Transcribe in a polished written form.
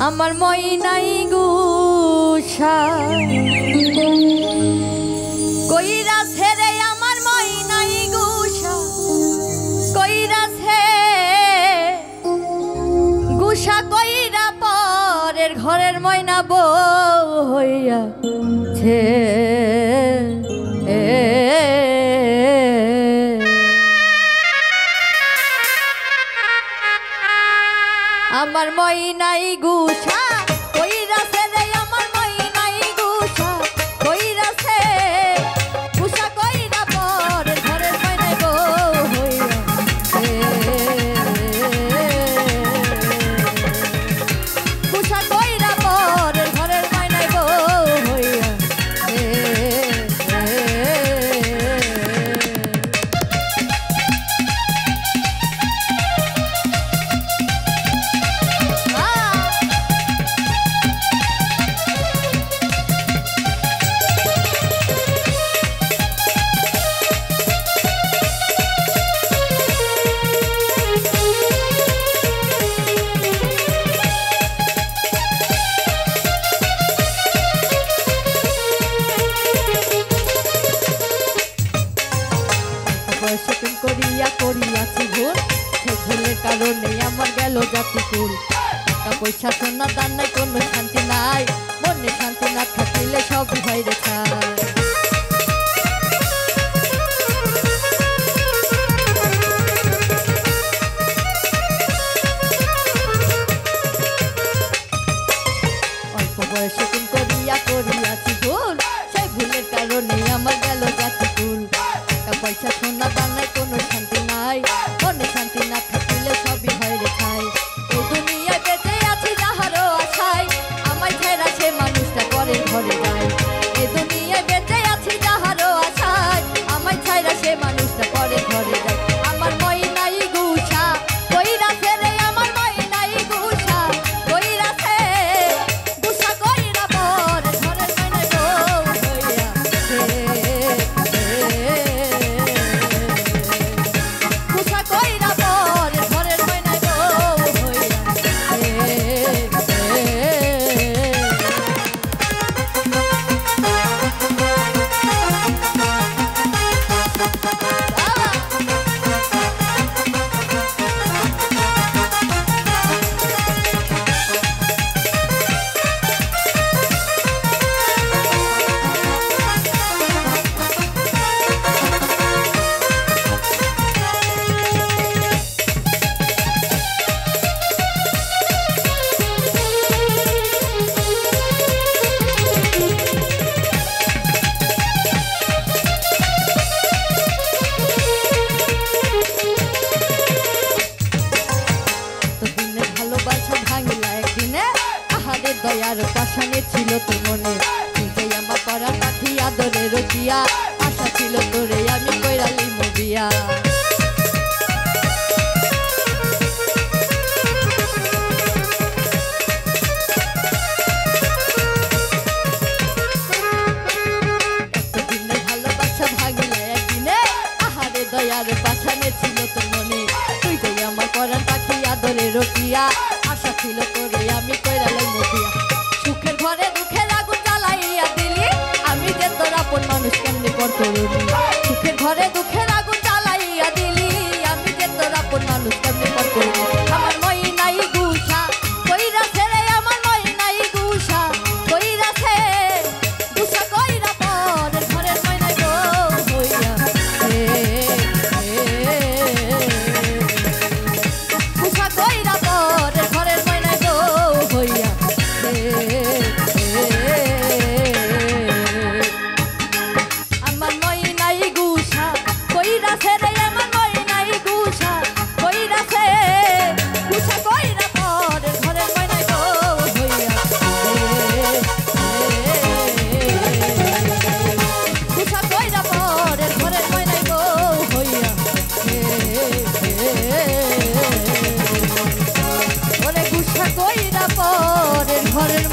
আমার ময়নাই গুষা কইরা ছেড়ে আমার ময়নাই গুষা কইরা ছে গুষা কইরা পরের ঘরের ময়না বউ হইয়া ছে আমার ময়নাই গুষা কইরা ছেড়ে আমার ময়নাই গুষা কইরা ছে গুষা কইরা পরের ঘরের ময়নাই বউ হইয়া গুষা কইরা পরের ঘরের ময়নাই বউ হইয়া শপিং করিয়া করিয়াছি ভুল সেই ভুলের কারণে আমার গেল জাতি কুল টাকা পয়সা সোনা দান নাই কোনো শান্তি নাই মনে শান্তি না থাকিলে সবই বাইরে খায় অল্প বয়সে শপিং করিয়া করিয়াছি ভুল সেই ভুলের কারণে আমার গেল জাতি কুল পয়সা সোনা দান নাই কোনো শান্তি নাই মনে শান্তি না থাকিলে সবই হয়ে খায় এই দুনিয়ায় বেঁচে আছি যাহারও আশায় আমায় ছেড়া সে মানুষটা পরের ঘরে যায় এই দুনিয়ায় বেঁচে আছি যাহারও আশায় আমায় ছেড়া সে মানুষটা পরের ঘরে যায় আমার ময়নাই গুষা কইরা ছেড়ে আমার ময়নাই গুষা কইরা ছে গুষা কইরা পরের ঘরের ময়নাই বউ হইয়া দয়ার পাশানে ছিল তোর মনে তুই আমার পড়া পাখি আদরে রকিয়া আশা ছিল তোরে আমি কইরালি মুবিয়া এতদিনের ভালোবাসা ভাঙিলা একদিনে আহারে দয়ার পাশানে ছিল তোর মনে তুই আমার পড়া পাখি আদরে রকিয়া আশা ছিল তোরে আমি কইরালি মুবিয়া সুখের ঘরে দুঃখের আগুন জ্বালাইয়া দিলি আমি যে তোর আপন মানুষ কেমনে পর করুনি সুখের ঘরে দুঃখের আগুন জ্বালাইয়া দিলি আমি যে তোর আপন মানুষ কেমনে পর করুনি আমার ময়নাই গুষা কইরা ছেড়ে আমার ময়নাই গুষা কইরা ছে গুষা কইরা পরের ঘরের ময়নাই বউ হইয়া গুষা কইরা পরের ঘরের ময়নাই বউ হইয়া আমার ময়নাই গুষা কইরা ছেড়ে আমার ময়নাই গুষা কইরা ছে গুষা কইরা পরের ঘরের ময়নাই বউ হইয়া গুষা কইরা পরের ঘরের ময়নাই বউ হইয়া ওরে গুষা কইরা পরের ঘরের